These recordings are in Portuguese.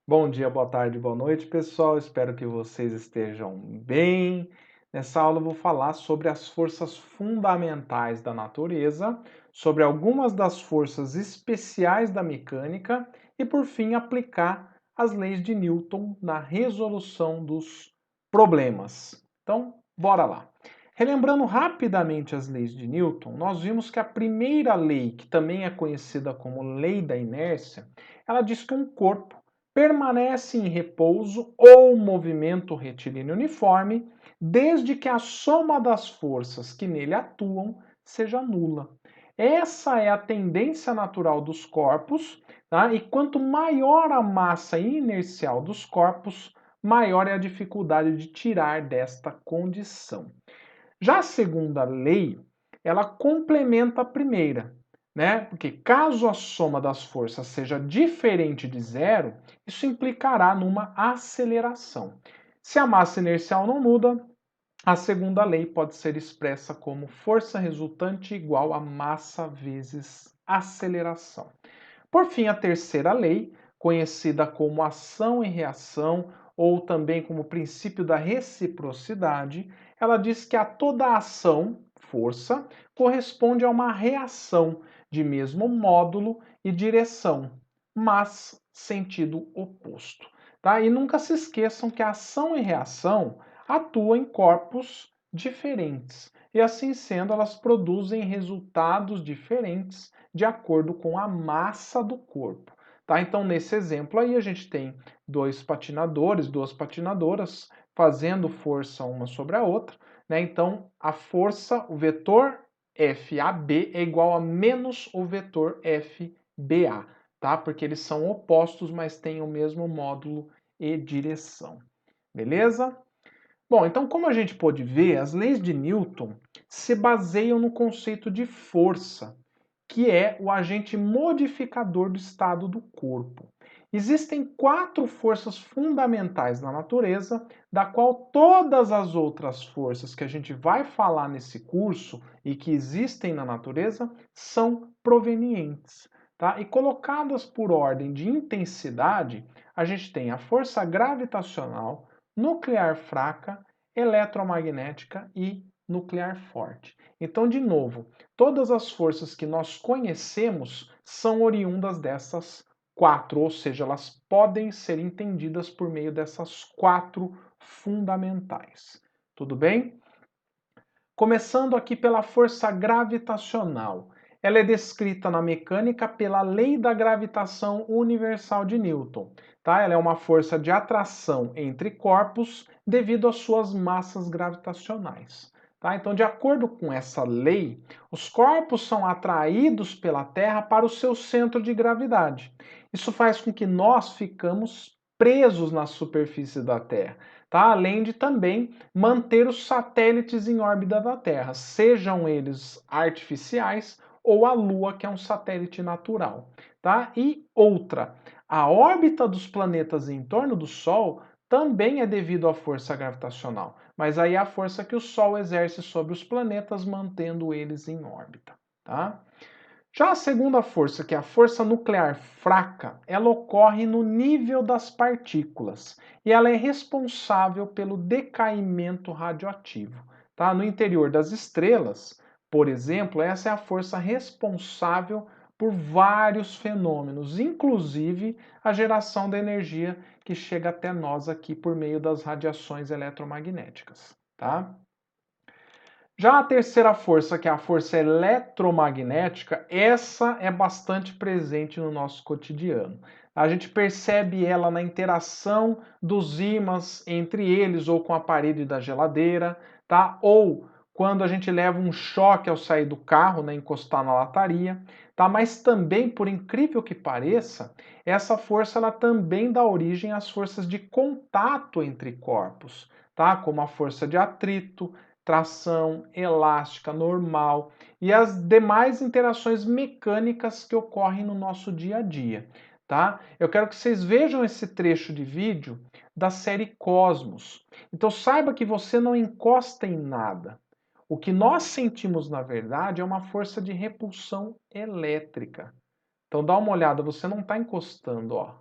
Bom dia, boa tarde, boa noite, pessoal. Espero que vocês estejam bem. Nessa aula eu vou falar sobre as forças fundamentais da natureza, sobre algumas das forças especiais da mecânica e, por fim, aplicar as leis de Newton na resolução dos problemas. Então, bora lá. Relembrando rapidamente as leis de Newton, nós vimos que a primeira lei, que também é conhecida como lei da inércia, ela diz que um corpo permanece em repouso ou movimento retilíneo uniforme, desde que a soma das forças que nele atuam seja nula. Essa é a tendência natural dos corpos, tá? E quanto maior a massa inercial dos corpos, maior é a dificuldade de tirar desta condição. Já a segunda lei, ela complementa a primeira, né? Porque caso a soma das forças seja diferente de zero, isso implicará numa aceleração. Se a massa inercial não muda, a segunda lei pode ser expressa como força resultante igual a massa vezes aceleração. Por fim, a terceira lei, conhecida como ação e reação, ou também como princípio da reciprocidade, ela diz que a toda ação, força, corresponde a uma reação de mesmo módulo e direção, mas sentido oposto. Tá? E nunca se esqueçam que a ação e reação atuam em corpos diferentes. E assim sendo, elas produzem resultados diferentes de acordo com a massa do corpo. Tá? Então, nesse exemplo aí, a gente tem dois patinadores, duas patinadoras, fazendo força uma sobre a outra. Né? Então, a força, o vetor FAB é igual a menos o vetor FBA, tá? Porque eles são opostos, mas têm o mesmo módulo e direção. Beleza? Bom, então como a gente pôde ver, as leis de Newton se baseiam no conceito de força, que é o agente modificador do estado do corpo. Existem quatro forças fundamentais na natureza, da qual todas as outras forças que a gente vai falar nesse curso e que existem na natureza são provenientes. Tá? E colocadas por ordem de intensidade, a gente tem a força gravitacional, nuclear fraca, eletromagnética e nuclear forte. Então, de novo, todas as forças que nós conhecemos são oriundas dessas quatro, ou seja, elas podem ser entendidas por meio dessas quatro fundamentais. Tudo bem? Começando aqui pela força gravitacional. Ela é descrita na mecânica pela lei da gravitação universal de Newton. Tá? Ela é uma força de atração entre corpos devido às suas massas gravitacionais. Tá? Então, de acordo com essa lei, os corpos são atraídos pela Terra para o seu centro de gravidade. Isso faz com que nós ficamos presos na superfície da Terra. Tá? Além de também manter os satélites em órbita da Terra, sejam eles artificiais ou a Lua, que é um satélite natural. Tá? E outra, a órbita dos planetas em torno do Sol também é devido à força gravitacional, mas aí é a força que o Sol exerce sobre os planetas, mantendo eles em órbita. Tá? Já a segunda força, que é a força nuclear fraca, ela ocorre no nível das partículas e ela é responsável pelo decaimento radioativo. Tá? No interior das estrelas, por exemplo, essa é a força responsável por vários fenômenos, inclusive a geração da energia que chega até nós aqui por meio das radiações eletromagnéticas. Tá? Já a terceira força, que é a força eletromagnética, essa é bastante presente no nosso cotidiano. A gente percebe ela na interação dos ímãs entre eles ou com a parede da geladeira, tá? Ou quando a gente leva um choque ao sair do carro, né, encostar na lataria, tá? Mas também, por incrível que pareça, essa força ela também dá origem às forças de contato entre corpos, tá? Como a força de atrito, tração, elástica, normal e as demais interações mecânicas que ocorrem no nosso dia a dia, tá? Eu quero que vocês vejam esse trecho de vídeo da série Cosmos. Então saiba que você não encosta em nada. O que nós sentimos, na verdade, é uma força de repulsão elétrica. Então dá uma olhada, você não está encostando, ó.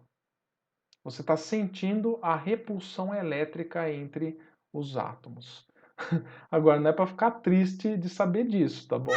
Você está sentindo a repulsão elétrica entre os átomos. Agora, não é para ficar triste de saber disso, tá bom?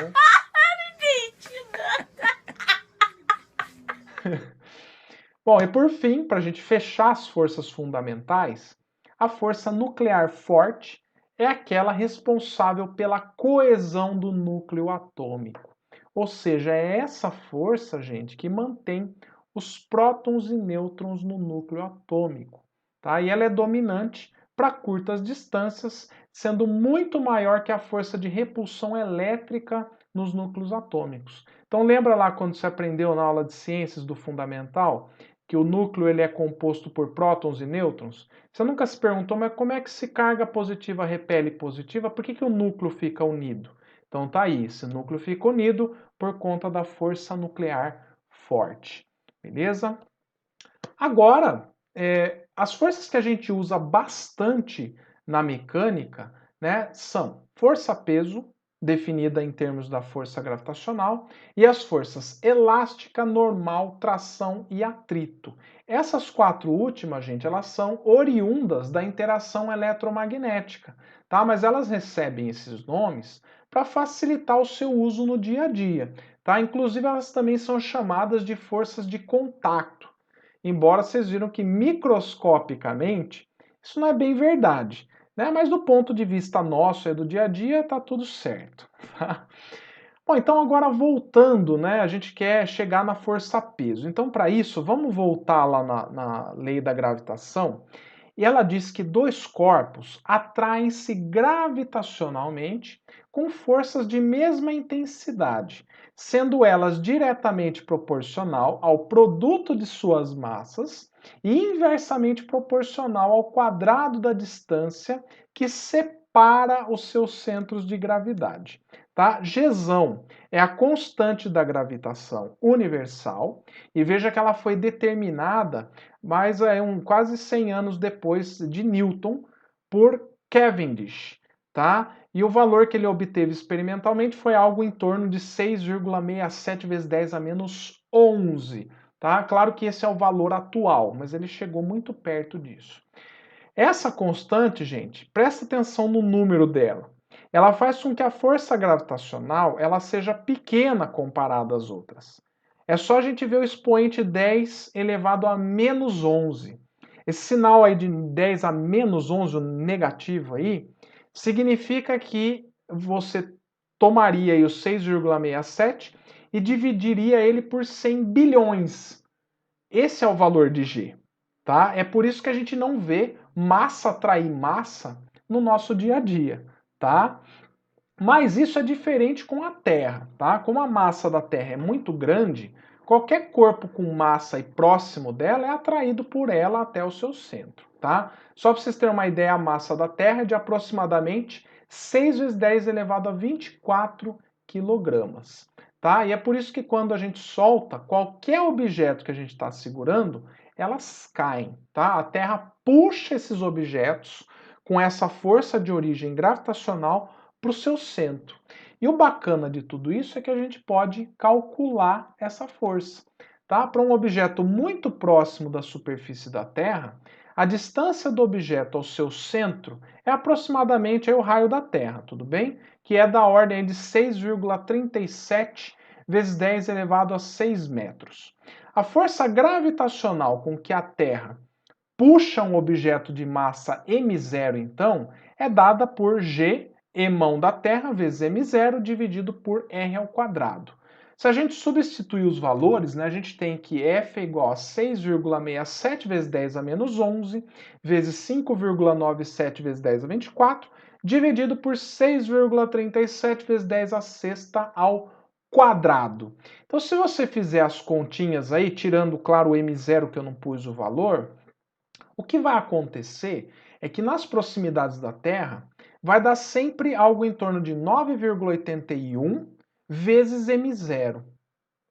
Bom, e por fim, para a gente fechar as forças fundamentais, a força nuclear forte é aquela responsável pela coesão do núcleo atômico. Ou seja, é essa força, gente, que mantém os prótons e nêutrons no núcleo atômico. Tá? E ela é dominante para curtas distâncias, sendo muito maior que a força de repulsão elétrica nos núcleos atômicos. Então lembra lá quando você aprendeu na aula de ciências do fundamental que o núcleo ele é composto por prótons e nêutrons? Você nunca se perguntou, mas como é que se carga positiva repele positiva? Por que o núcleo fica unido? Então tá aí, esse núcleo fica unido por conta da força nuclear forte. Beleza? Agora, as forças que a gente usa bastante na mecânica, né, são força-peso, definida em termos da força gravitacional, e as forças elástica, normal, tração e atrito. Essas quatro últimas, gente, elas são oriundas da interação eletromagnética, tá? Mas elas recebem esses nomes para facilitar o seu uso no dia a dia, tá? Inclusive, elas também são chamadas de forças de contato. Embora vocês viram que microscopicamente isso não é bem verdade, né? Mas do ponto de vista nosso e do dia a dia tá tudo certo. Tá? Bom, então agora voltando, né? A gente quer chegar na força-peso. Então para isso vamos voltar lá na lei da gravitação. E ela diz que dois corpos atraem-se gravitacionalmente com forças de mesma intensidade, sendo elas diretamente proporcional ao produto de suas massas e inversamente proporcional ao quadrado da distância que separa os seus centros de gravidade. Tá? Gzão é a constante da gravitação universal, e veja que ela foi determinada mas quase 100 anos depois de Newton por Cavendish, tá? E o valor que ele obteve experimentalmente foi algo em torno de 6,67 vezes 10 a menos 11, tá? Claro que esse é o valor atual, mas ele chegou muito perto disso. Essa constante, gente, presta atenção no número dela. Ela faz com que a força gravitacional ela seja pequena comparada às outras. É só a gente ver o expoente 10 elevado a menos 11. Esse sinal aí de 10 a menos 11, o negativo aí, significa que você tomaria aí o 6,67 e dividiria ele por 100 bilhões. Esse é o valor de G, tá? É por isso que a gente não vê massa atrair massa no nosso dia a dia, tá? Mas isso é diferente com a Terra, tá? Como a massa da Terra é muito grande, qualquer corpo com massa e próximo dela é atraído por ela até o seu centro, tá? Só para vocês terem uma ideia, a massa da Terra é de aproximadamente 6 vezes 10 elevado a 24 quilogramas, tá? E é por isso que quando a gente solta qualquer objeto que a gente está segurando, elas caem, tá? A Terra puxa esses objetos com essa força de origem gravitacional para o seu centro. E o bacana de tudo isso é que a gente pode calcular essa força. Tá? Para um objeto muito próximo da superfície da Terra, a distância do objeto ao seu centro é aproximadamente o raio da Terra, tudo bem? Que é da ordem de 6,37 vezes 10 elevado a 6 metros. A força gravitacional com que a Terra puxa um objeto de massa m0, então, é dada por G mão da Terra vezes m0 dividido por r ao quadrado. Se a gente substituir os valores, né, a gente tem que F é igual a 6,67 vezes 10 a menos 11 vezes 5,97 vezes 10 a 24 dividido por 6,37 vezes 10 a sexta ao quadrado. Então, se você fizer as continhas aí, tirando, claro, o m0 que eu não pus o valor, o que vai acontecer é que nas proximidades da Terra vai dar sempre algo em torno de 9,81 vezes m0.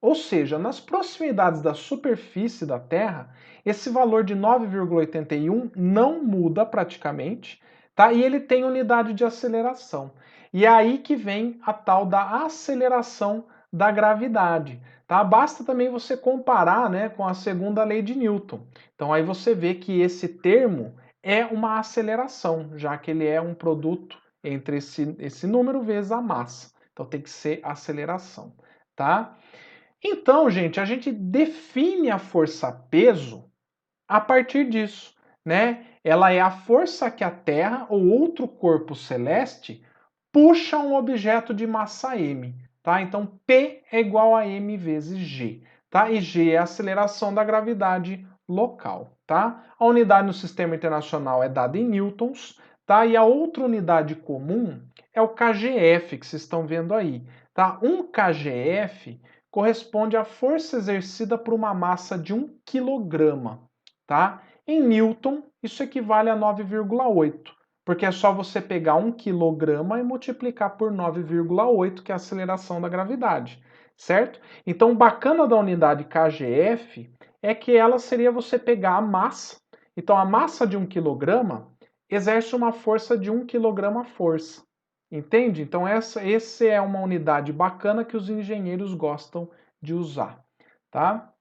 Ou seja, nas proximidades da superfície da Terra, esse valor de 9,81 não muda praticamente, tá? E ele tem unidade de aceleração. E é aí que vem a tal da aceleração da gravidade, tá? Basta também você comparar, né, com a segunda lei de Newton. Então aí você vê que esse termo é uma aceleração, já que ele é um produto entre esse número vezes a massa. Então tem que ser aceleração, tá? Então, gente, a gente define a força-peso a partir disso, né? Ela é a força que a Terra ou outro corpo celeste puxa um objeto de massa m, tá? Então P é igual a m vezes g, tá? E g é a aceleração da gravidade local, tá? A unidade no sistema internacional é dada em newtons, tá? E a outra unidade comum é o kgf, que vocês estão vendo aí, tá? Um kgf corresponde à força exercida por uma massa de 1 quilograma, tá? Em newton, isso equivale a 9,8, porque é só você pegar 1 quilograma e multiplicar por 9,8, que é a aceleração da gravidade, certo? Então, o bacana da unidade kgf é que ela seria você pegar a massa. Então, a massa de 1 quilograma exerce uma força de 1 quilograma força. Entende? Então, essa é uma unidade bacana que os engenheiros gostam de usar, tá?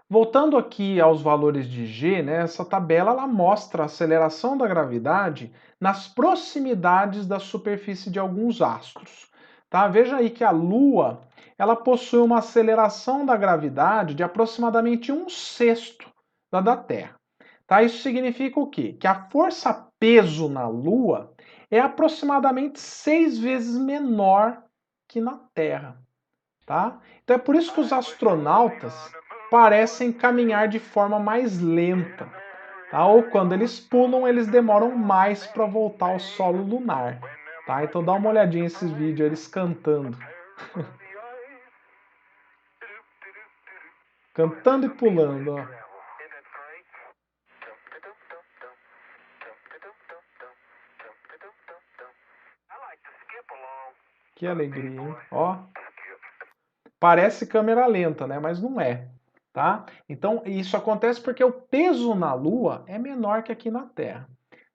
Voltando aqui aos valores de G, né, essa tabela ela mostra a aceleração da gravidade nas proximidades da superfície de alguns astros. Tá? Veja aí que a Lua ela possui uma aceleração da gravidade de aproximadamente 1/6 da Terra. Tá? Isso significa o quê? Que a força-peso na Lua é aproximadamente 6 vezes menor que na Terra. Tá? Então é por isso que os astronautas parecem caminhar de forma mais lenta. Tá? Ou quando eles pulam, eles demoram mais para voltar ao solo lunar. Tá? Então dá uma olhadinha nesses vídeos, eles cantando. Cantando e pulando, ó. Que alegria, hein? Ó. Parece câmera lenta, né? Mas não é, tá? Então, isso acontece porque o peso na Lua é menor que aqui na Terra,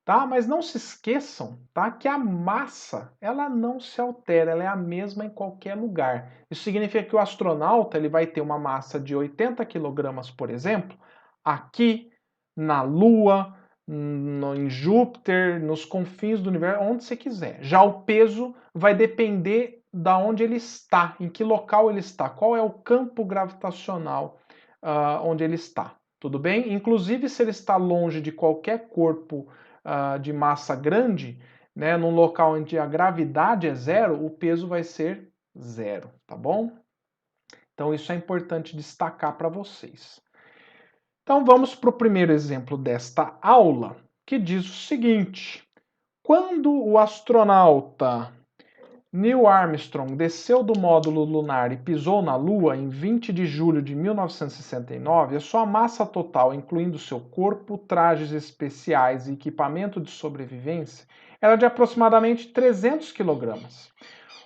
tá? Mas não se esqueçam, tá? Que a massa, ela não se altera, ela é a mesma em qualquer lugar. Isso significa que o astronauta, ele vai ter uma massa de 80 quilogramas, por exemplo, aqui na Lua, em Júpiter, nos confins do universo, onde você quiser. Já o peso vai depender da onde ele está, em que local ele está, qual é o campo gravitacional onde ele está. Tudo bem? Inclusive, se ele está longe de qualquer corpo de massa grande, né, num local onde a gravidade é zero, o peso vai ser zero, tá bom? Então, isso é importante destacar para vocês. Então, vamos para o primeiro exemplo desta aula, que diz o seguinte: quando o astronauta Neil Armstrong desceu do módulo lunar e pisou na Lua em 20 de julho de 1969, a sua massa total, incluindo seu corpo, trajes especiais e equipamento de sobrevivência, era de aproximadamente 300 kg.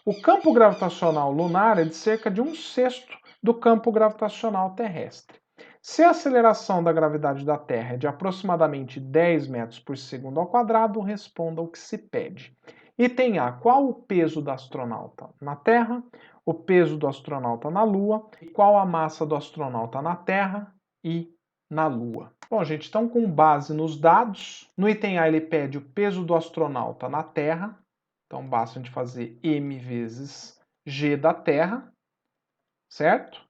O campo gravitacional lunar é de cerca de 1/6 do campo gravitacional terrestre. Se a aceleração da gravidade da Terra é de aproximadamente 10 metros por segundo ao quadrado, responda o que se pede. Item A. Qual o peso do astronauta na Terra? O peso do astronauta na Lua? E qual a massa do astronauta na Terra e na Lua? Bom, gente, então com base nos dados, no item A ele pede o peso do astronauta na Terra. Então basta a gente fazer m vezes g da Terra, certo?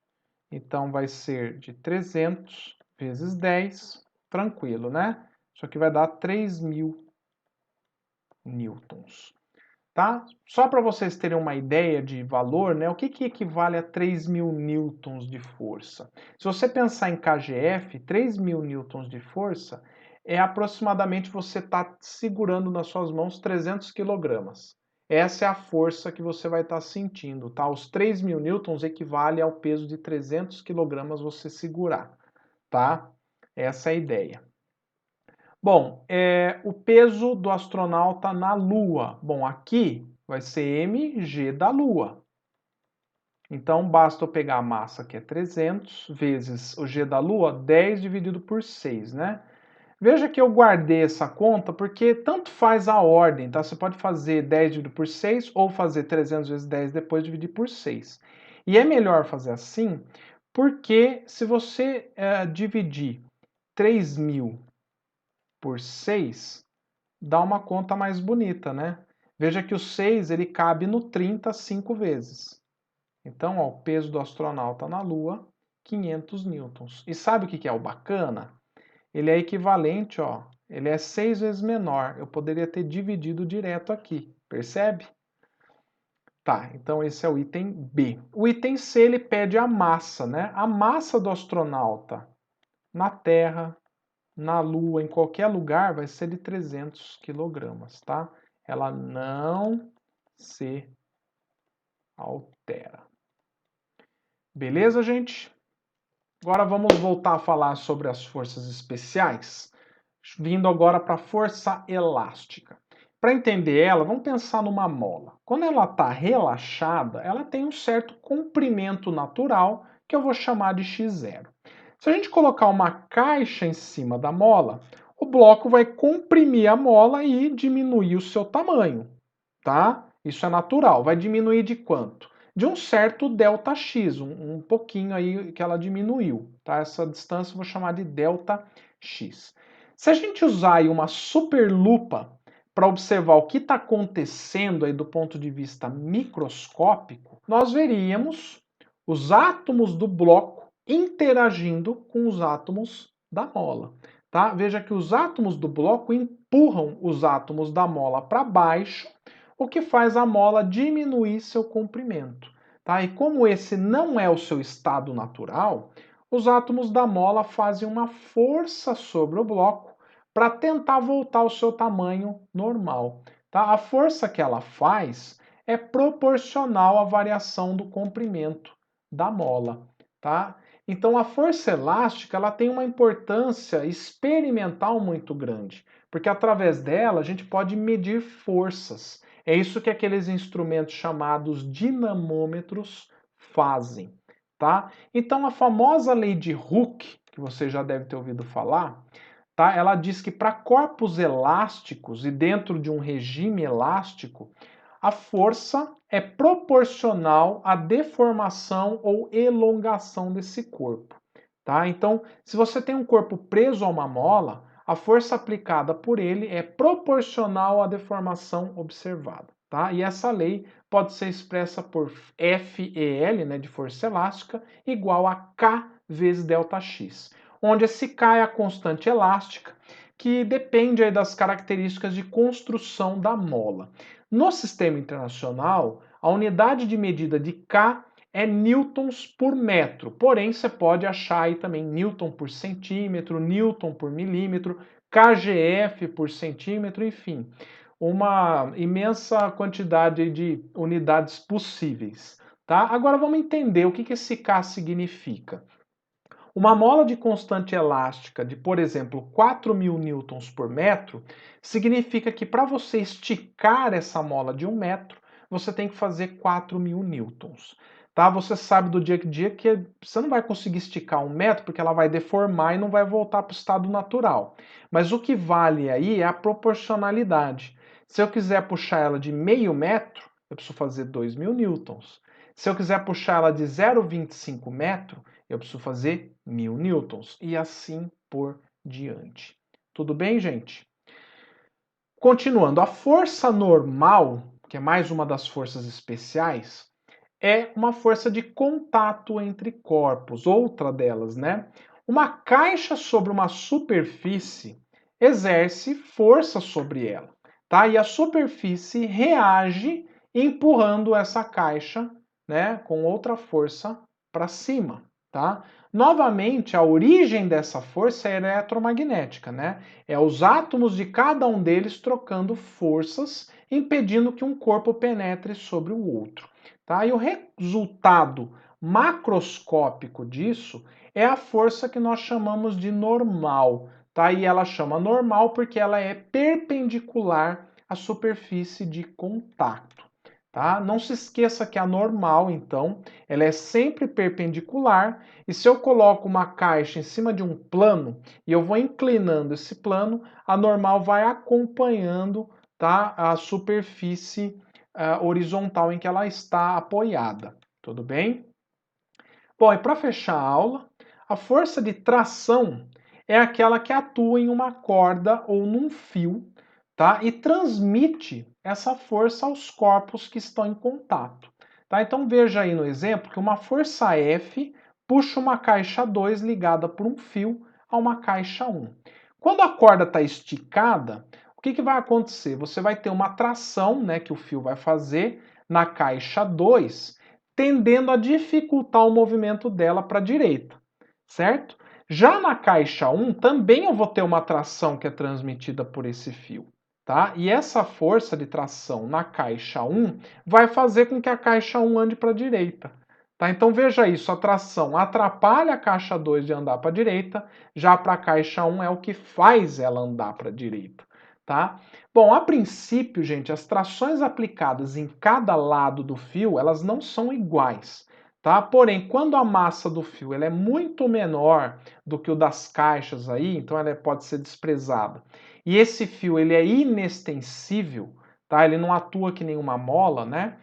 Então vai ser de 300 vezes 10, tranquilo, né? Isso aqui vai dar 3.000 newtons. Tá? Só para vocês terem uma ideia de valor, né? O que equivale a 3.000 newtons de força? Se você pensar em kgf, 3.000 newtons de força é aproximadamente você estar segurando nas suas mãos 300 quilogramas. Essa é a força que você vai estar sentindo, tá? Os 3.000 newtons equivale ao peso de 300 quilogramas você segurar, tá? Essa é a ideia. Bom, o peso do astronauta na Lua. Bom, aqui vai ser mg da Lua. Então, basta eu pegar a massa, que é 300, vezes o g da Lua, 10 dividido por 6, né? Veja que eu guardei essa conta porque tanto faz a ordem, tá? Você pode fazer 10 dividido por 6 ou fazer 300 vezes 10 depois dividir por 6. E é melhor fazer assim porque se você dividir 3.000 por 6, dá uma conta mais bonita, né? Veja que o 6 ele cabe no 30 5 vezes. Então, ó, o peso do astronauta na Lua, 500 newtons. E sabe o que é o bacana? Ele é equivalente, ó, ele é 6 vezes menor. Eu poderia ter dividido direto aqui, percebe? Tá, então esse é o item B. O item C, ele pede a massa, né? A massa do astronauta na Terra, na Lua, em qualquer lugar, vai ser de 300 quilogramas, tá? Ela não se altera. Beleza, gente? Agora vamos voltar a falar sobre as forças especiais, vindo agora para a força elástica. Para entender ela, vamos pensar numa mola. Quando ela está relaxada, ela tem um certo comprimento natural, que eu vou chamar de x0. Se a gente colocar uma caixa em cima da mola, o bloco vai comprimir a mola e diminuir o seu tamanho, tá? Isso é natural. Vai diminuir de quanto? De um certo ΔX, um pouquinho aí que ela diminuiu, tá? Essa distância eu vou chamar de ΔX. Se a gente usar aí uma superlupa para observar o que está acontecendo aí do ponto de vista microscópico, nós veríamos os átomos do bloco interagindo com os átomos da mola. Tá? Veja que os átomos do bloco empurram os átomos da mola para baixo, o que faz a mola diminuir seu comprimento. Tá? E como esse não é o seu estado natural, os átomos da mola fazem uma força sobre o bloco para tentar voltar ao seu tamanho normal. Tá? A força que ela faz é proporcional à variação do comprimento da mola. Tá? Então a força elástica ela tem uma importância experimental muito grande, porque através dela a gente pode medir forças. É isso que aqueles instrumentos chamados dinamômetros fazem, tá? Então a famosa lei de Hooke, que você já deve ter ouvido falar, tá? Ela diz que para corpos elásticos e dentro de um regime elástico, a força é proporcional à deformação ou elongação desse corpo, tá? Então, se você tem um corpo preso a uma mola, a força aplicada por ele é proporcional à deformação observada, tá? E essa lei pode ser expressa por FEL, né, de força elástica, igual a K vezes ΔX, onde esse K é a constante elástica, que depende aí das características de construção da mola. No sistema internacional, a unidade de medida de K é newtons por metro, porém você pode achar aí também newton por centímetro, newton por milímetro, kgf por centímetro, enfim, uma imensa quantidade de unidades possíveis. Tá? Agora vamos entender o que esse K significa. Uma mola de constante elástica de, por exemplo, 4.000 newtons por metro, significa que para você esticar essa mola de 1 metro, você tem que fazer 4.000 newtons. Tá? Você sabe do dia a dia que você não vai conseguir esticar 1 metro porque ela vai deformar e não vai voltar para o estado natural. Mas o que vale aí é a proporcionalidade. Se eu quiser puxar ela de meio metro, eu preciso fazer 2.000 newtons. Se eu quiser puxar ela de 0,25 metro, eu preciso fazer 1.000 newtons e assim por diante. Tudo bem, gente? Continuando, a força normal, que é mais uma das forças especiais, é uma força de contato entre corpos, outra delas, né? Uma caixa sobre uma superfície exerce força sobre ela, tá? E a superfície reage empurrando essa caixa, né, com outra força para cima, tá? Novamente, a origem dessa força é eletromagnética, né? É os átomos de cada um deles trocando forças, impedindo que um corpo penetre sobre o outro. Tá? E o resultado macroscópico disso é a força que nós chamamos de normal. Tá? E ela chama normal porque ela é perpendicular à superfície de contato. Tá? Não se esqueça que a normal, então, ela é sempre perpendicular, e se eu coloco uma caixa em cima de um plano e eu vou inclinando esse plano, a normal vai acompanhando, tá, a superfície horizontal em que ela está apoiada. Tudo bem? Bom, e para fechar a aula, a força de tração é aquela que atua em uma corda ou num fio, tá? E transmite essa força aos corpos que estão em contato, tá? Então veja aí no exemplo que uma força F puxa uma caixa 2 ligada por um fio a uma caixa 1. Quando a corda está esticada, o que vai acontecer? Você vai ter uma tração, né, que o fio vai fazer na caixa 2, tendendo a dificultar o movimento dela para a direita, certo? Já na caixa 1, também eu vou ter uma tração que é transmitida por esse fio, tá? E essa força de tração na caixa 1 vai fazer com que a caixa 1 ande para a direita. Tá? Então veja isso, a tração atrapalha a caixa 2 de andar para a direita, já para a caixa 1 é o que faz ela andar para a direita. Tá? Bom, a princípio, gente, as trações aplicadas em cada lado do fio, elas não são iguais, tá? Porém, quando a massa do fio ela é muito menor do que o das caixas aí, então ela pode ser desprezada. E esse fio ele é inextensível, tá? Ele não atua que nem uma mola, né?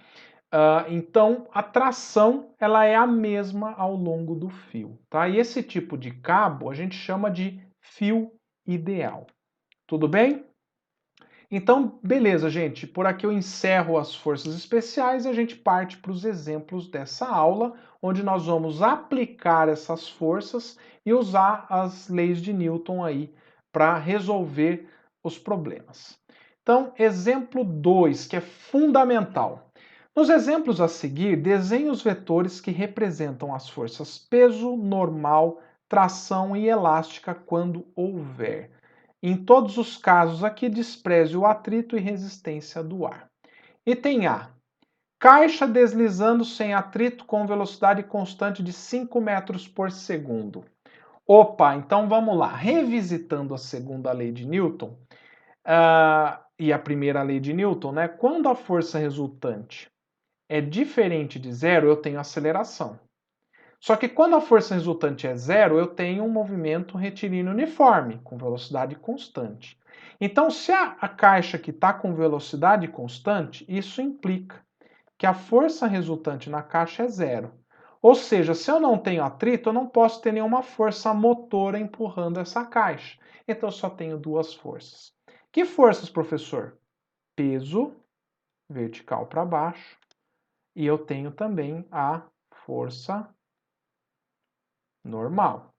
Então a tração ela é a mesma ao longo do fio, tá? E esse tipo de cabo a gente chama de fio ideal. Tudo bem? Então, beleza, gente. Por aqui eu encerro as forças especiais e a gente parte para os exemplos dessa aula, onde nós vamos aplicar essas forças e usar as leis de Newton aí para resolver os problemas. Então, exemplo 2, que é fundamental. Nos exemplos a seguir, desenhe os vetores que representam as forças peso, normal, tração e elástica quando houver. Em todos os casos aqui, despreze o atrito e resistência do ar. Item A. Caixa deslizando sem atrito com velocidade constante de 5 metros por segundo. Opa, então vamos lá. Revisitando a segunda lei de Newton e a primeira lei de Newton, né? Quando a força resultante é diferente de zero, eu tenho aceleração. Só que quando a força resultante é zero, eu tenho um movimento retilíneo uniforme, com velocidade constante. Então, se a caixa que está com velocidade constante, isso implica que a força resultante na caixa é zero. Ou seja, se eu não tenho atrito, eu não posso ter nenhuma força motora empurrando essa caixa. Então, eu só tenho duas forças. Que forças, professor? Peso vertical para baixo. E eu tenho também a força normal,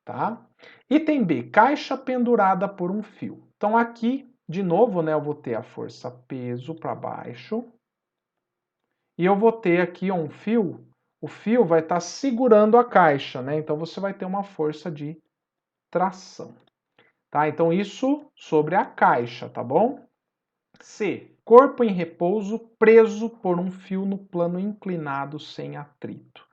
tá? Item B, caixa pendurada por um fio. Então aqui, de novo, né, eu vou ter a força peso para baixo. E eu vou ter aqui um fio, o fio vai estar segurando a caixa, né? Então você vai ter uma força de tração. Tá? Então isso sobre a caixa, tá bom? C, corpo em repouso preso por um fio no plano inclinado sem atrito.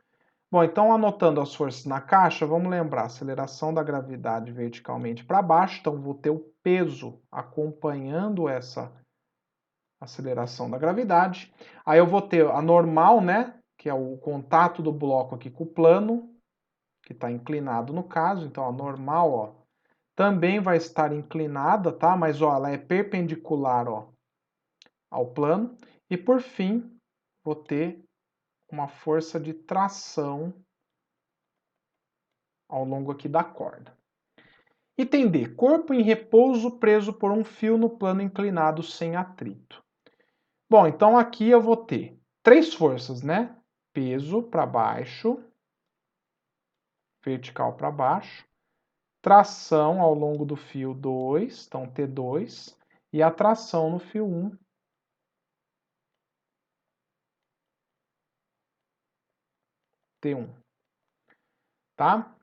Bom, então anotando as forças na caixa, vamos lembrar, aceleração da gravidade verticalmente para baixo, então vou ter o peso acompanhando essa aceleração da gravidade. Aí eu vou ter a normal, né, que é o contato do bloco aqui com o plano, que está inclinado no caso, então a normal, ó, também vai estar inclinada, tá? Mas ó, ela é perpendicular, ó, ao plano. E por fim, vou ter uma força de tração ao longo aqui da corda. Item D. Corpo em repouso preso por um fio no plano inclinado sem atrito. Bom, então aqui eu vou ter três forças, né? Peso para baixo, vertical para baixo, tração ao longo do fio 2, então T2, e a tração no fio 1, T1. Tá?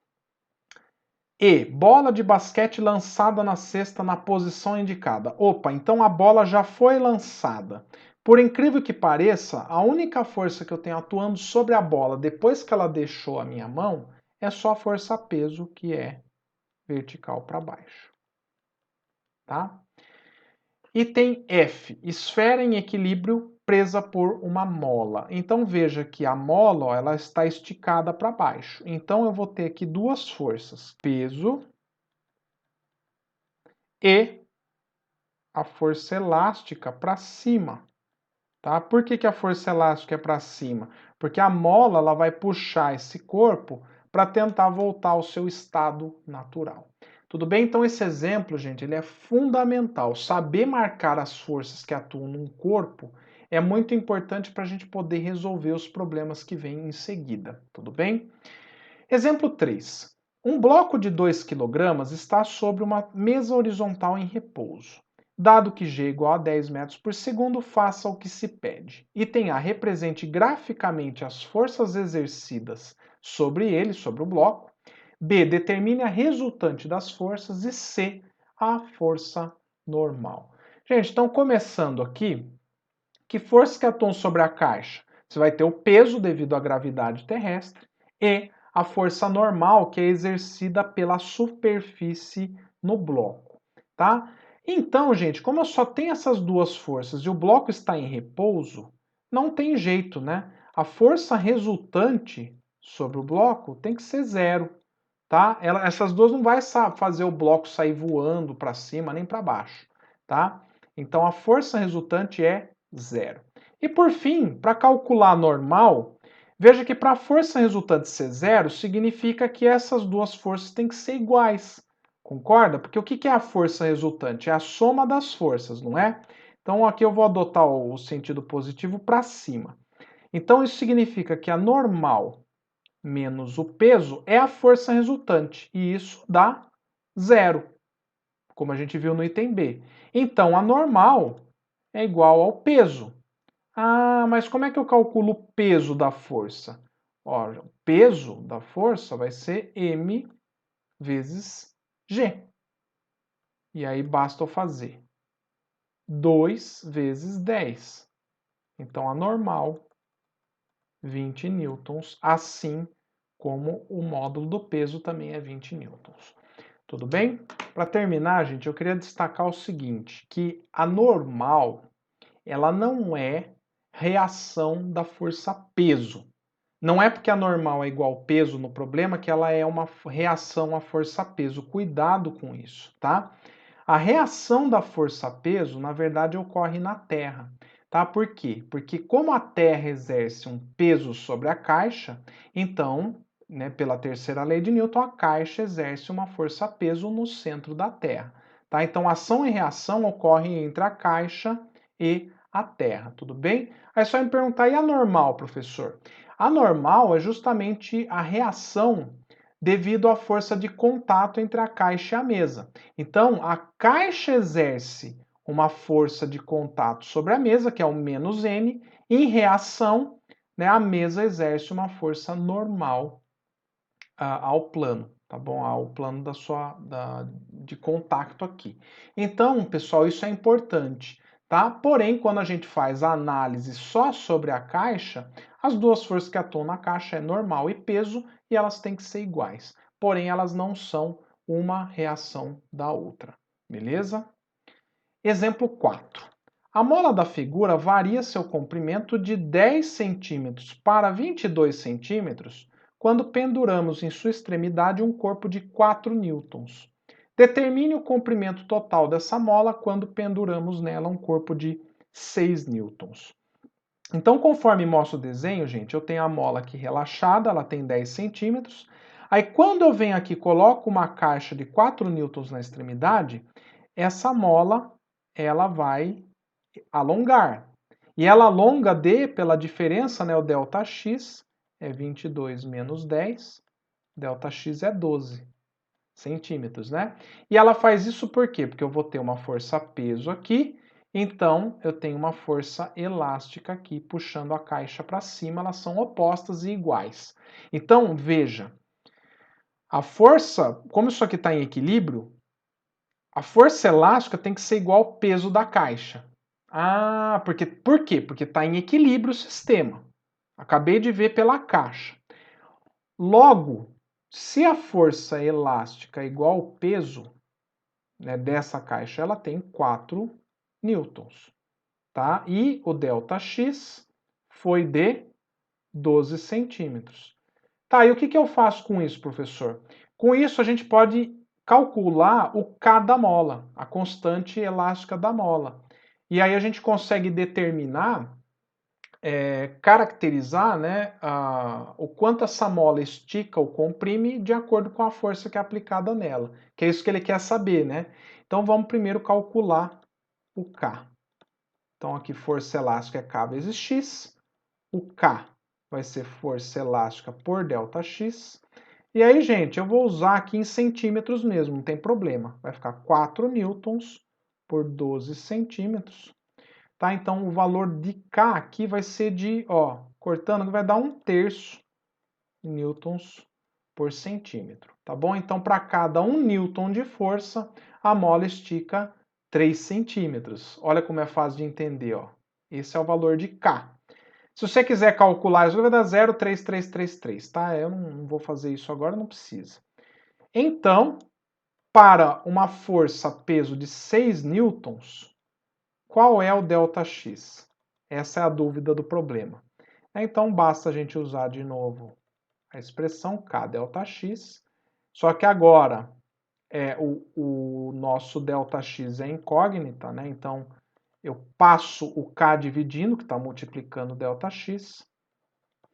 E, bola de basquete lançada na cesta na posição indicada. Opa, então a bola já foi lançada. Por incrível que pareça, a única força que eu tenho atuando sobre a bola depois que ela deixou a minha mão é só a força peso, que é vertical para baixo. Tá? Item F, esfera em equilíbrio presa por uma mola. Então veja que a mola, ó, ela está esticada para baixo. Então eu vou ter aqui duas forças, peso e a força elástica para cima. Tá? Por que a força elástica é para cima? Porque a mola ela vai puxar esse corpo para tentar voltar ao seu estado natural. Tudo bem? Então esse exemplo, gente, ele é fundamental. Saber marcar as forças que atuam num corpo é muito importante para a gente poder resolver os problemas que vêm em seguida. Tudo bem? Exemplo 3. Um bloco de 2 kg está sobre uma mesa horizontal em repouso. Dado que g é igual a 10 metros por segundo, faça o que se pede. Item A. Represente graficamente as forças exercidas sobre ele, sobre o bloco. B. Determine a resultante das forças. E C. A força normal. Gente, então começando aqui, que forças que atuam sobre a caixa? Você vai ter o peso devido à gravidade terrestre e a força normal, que é exercida pela superfície no bloco, tá? Então, gente, como eu só tenho essas duas forças e o bloco está em repouso, não tem jeito, né? A força resultante sobre o bloco tem que ser zero, tá? Essas duas não vai fazer o bloco sair voando para cima nem para baixo, tá? Então a força resultante é zero. E por fim, para calcular a normal, veja que para a força resultante ser zero, significa que essas duas forças têm que ser iguais. Concorda? Porque o que é a força resultante? É a soma das forças, não é? Então aqui eu vou adotar o sentido positivo para cima. Então isso significa que a normal menos o peso é a força resultante, e isso dá zero, como a gente viu no item B. Então, a normal é igual ao peso. Ah, mas como é que eu calculo o peso da força? Olha, o peso da força vai ser m vezes g. E aí basta eu fazer 2 vezes 10. Então, a normal, 20 newtons, assim como o módulo do peso também é 20 newtons. Tudo bem? Para terminar, gente, eu queria destacar o seguinte, que a normal, ela não é reação da força peso. Não é porque a normal é igual ao peso no problema que ela é uma reação à força peso. Cuidado com isso, tá? A reação da força peso, na verdade, ocorre na Terra, tá? Por quê? Porque como a Terra exerce um peso sobre a caixa, então, né, pela terceira lei de Newton, a caixa exerce uma força-peso no centro da Terra. Tá? Então, ação e reação ocorrem entre a caixa e a Terra, tudo bem? Aí só me perguntar, e a normal, professor? A normal é justamente a reação devido à força de contato entre a caixa e a mesa. Então, a caixa exerce uma força de contato sobre a mesa, que é o menos M, e em reação, né, a mesa exerce uma força normal ao plano, tá bom? Ao plano de contato aqui. Então, pessoal, isso é importante, tá? Porém, quando a gente faz a análise só sobre a caixa, as duas forças que atuam na caixa é normal e peso, e elas têm que ser iguais. Porém, elas não são uma reação da outra, beleza? Exemplo 4. A mola da figura varia seu comprimento de 10 centímetros para 22 centímetros quando penduramos em sua extremidade um corpo de 4 newtons. Determine o comprimento total dessa mola quando penduramos nela um corpo de 6 newtons. Então, conforme mostra o desenho, gente, eu tenho a mola aqui relaxada, ela tem 10 centímetros. Aí, quando eu venho aqui e coloco uma caixa de 4 newtons na extremidade, essa mola ela vai alongar. E ela alonga pela diferença, né, o ΔX é 22 menos 10, ΔX é 12 centímetros, né? E ela faz isso por quê? Porque eu vou ter uma força peso aqui, então eu tenho uma força elástica aqui puxando a caixa para cima, elas são opostas e iguais. Então, veja, a força, como isso aqui está em equilíbrio, a força elástica tem que ser igual ao peso da caixa. Ah, por quê? Porque está em equilíbrio o sistema. Acabei de ver pela caixa. Logo, se a força elástica é igual ao peso, né, dessa caixa, ela tem 4 newtons. Tá? E o ΔX foi de 12 centímetros. Tá, e o que eu faço com isso, professor? Com isso, a gente pode calcular o K da mola, a constante elástica da mola. E aí a gente consegue determinar caracterizar, né, o quanto essa mola estica ou comprime de acordo com a força que é aplicada nela, que é isso que ele quer saber, né? Então vamos primeiro calcular o K. Então aqui força elástica é K vezes X, o K vai ser força elástica por ΔX. E aí, gente, eu vou usar aqui em centímetros mesmo, não tem problema. Vai ficar 4 newtons por 12 centímetros. Tá? Então, o valor de K aqui vai ser de, ó, cortando, vai dar 1/3 newtons por centímetro. Tá bom? Então, para cada 1 newton de força, a mola estica 3 centímetros. Olha como é fácil de entender, ó. Esse é o valor de K. Se você quiser calcular isso, vai dar 0,3333, tá? Eu não vou fazer isso agora, não precisa. Então, para uma força peso de 6 newtons, qual é o ΔX? Essa é a dúvida do problema. Então, basta a gente usar de novo a expressão K ΔX, só que agora o nosso ΔX é incógnita, né? Então, eu passo o K dividindo, que está multiplicando o ΔX,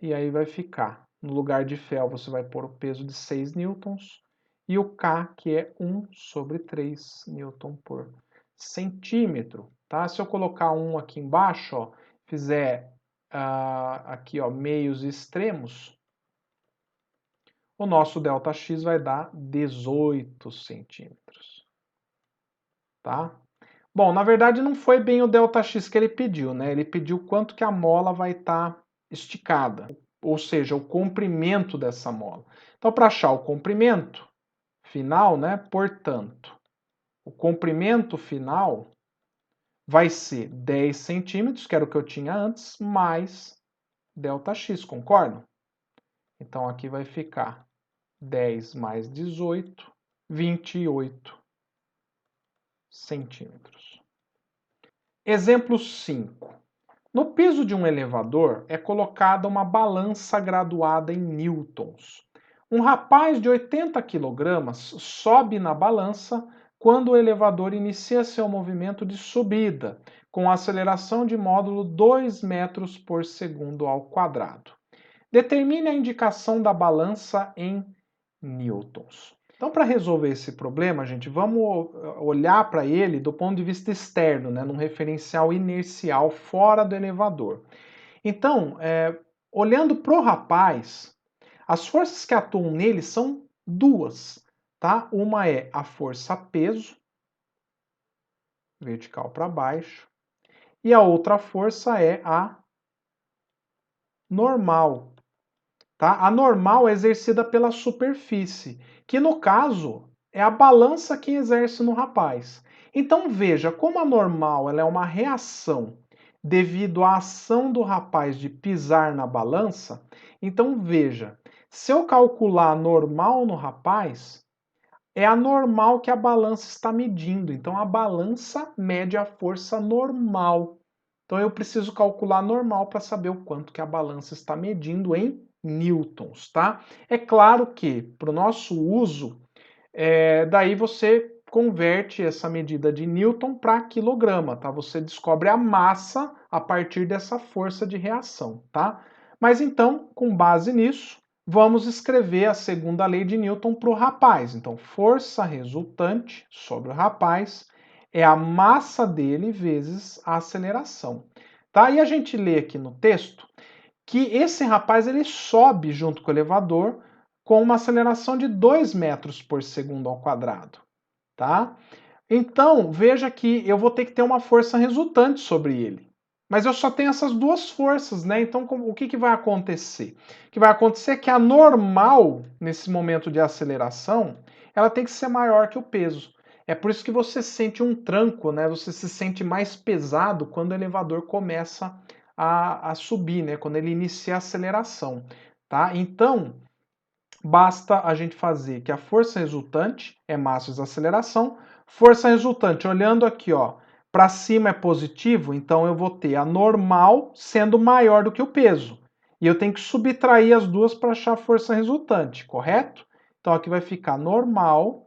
e aí vai ficar, no lugar de fel, você vai pôr o peso de 6 newtons, e o K, que é 1/3 newton por centímetro. Tá? Se eu colocar 1 aqui embaixo, ó, fizer aqui ó, meios e extremos, o nosso ΔX vai dar 18 centímetros. Tá? Bom, na verdade não foi bem o ΔX que ele pediu, né? Ele pediu quanto que a mola vai estar esticada, ou seja, o comprimento dessa mola. Então, para achar o comprimento final, né? Portanto, o comprimento final vai ser 10 centímetros, que era o que eu tinha antes, mais ΔX, concordam? Então, aqui vai ficar 10 mais 18, 28 centímetros. Exemplo 5. No piso de um elevador é colocada uma balança graduada em newtons. Um rapaz de 80 quilogramas sobe na balança quando o elevador inicia seu movimento de subida, com aceleração de módulo 2 metros por segundo ao quadrado. Determine a indicação da balança em newtons. Então, para resolver esse problema, gente, vamos olhar para ele do ponto de vista externo, né, num referencial inercial fora do elevador. Então, olhando para o rapaz, as forças que atuam nele são duas, tá? Uma é a força peso, vertical para baixo, e a outra força é a normal, tá? A normal é exercida pela superfície, que no caso é a balança que exerce no rapaz. Então veja, como a normal ela é uma reação devido à ação do rapaz de pisar na balança, então veja, se eu calcular a normal no rapaz, é a normal que a balança está medindo. Então a balança mede a força normal. Então eu preciso calcular a normal para saber o quanto que a balança está medindo em newtons, tá? É claro que para o nosso uso, daí você converte essa medida de newton para quilograma, tá? Você descobre a massa a partir dessa força de reação, tá? Mas então, com base nisso, vamos escrever a segunda lei de Newton para o rapaz. Então, força resultante sobre o rapaz é a massa dele vezes a aceleração. Tá? E a gente lê aqui no texto que esse rapaz ele sobe junto com o elevador com uma aceleração de 2 metros por segundo ao quadrado. Tá? Então, veja que eu vou ter que ter uma força resultante sobre ele. Mas eu só tenho essas duas forças, né? Então, o que vai acontecer? O que vai acontecer é que a normal, nesse momento de aceleração, ela tem que ser maior que o peso. É por isso que você sente um tranco, né? Você se sente mais pesado quando o elevador começa a subir, né? Quando ele inicia a aceleração, tá? Então, basta a gente fazer que a força resultante é massa vezes aceleração. Força resultante, olhando aqui, ó, para cima é positivo, então eu vou ter a normal sendo maior do que o peso. E eu tenho que subtrair as duas para achar a força resultante, correto? Então aqui vai ficar normal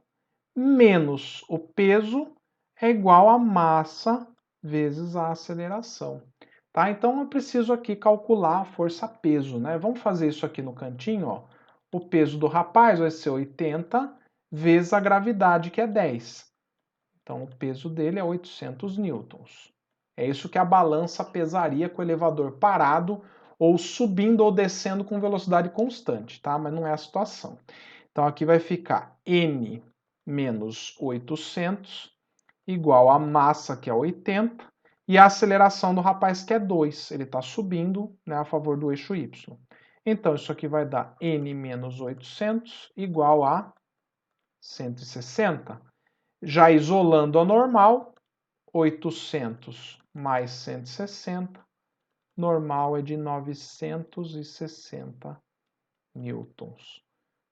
menos o peso é igual a massa vezes a aceleração. tá? Então eu preciso aqui calcular a força-peso, né? Vamos fazer isso aqui no cantinho, ó. O peso do rapaz vai ser 80 vezes a gravidade, que é 10. Então o peso dele é 800 newtons. É isso que a balança pesaria com o elevador parado ou subindo ou descendo com velocidade constante, tá? Mas não é a situação. Então aqui vai ficar N menos 800 igual a massa, que é 80, e a aceleração do rapaz, que é 2. Ele está subindo, né, a favor do eixo Y. Então isso aqui vai dar N menos 800 igual a 160. Já isolando a normal, 800 mais 160, normal é de 960 newtons.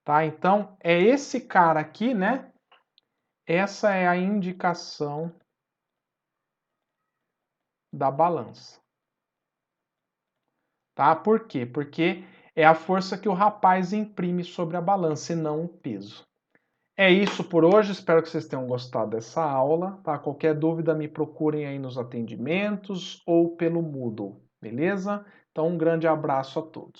Tá? Então, é esse cara aqui, né? Essa é a indicação da balança. Tá? Por quê? Porque é a força que o rapaz imprime sobre a balança e não o peso. É isso por hoje, espero que vocês tenham gostado dessa aula, tá? Qualquer dúvida me procurem aí nos atendimentos ou pelo Moodle, beleza? Então um grande abraço a todos.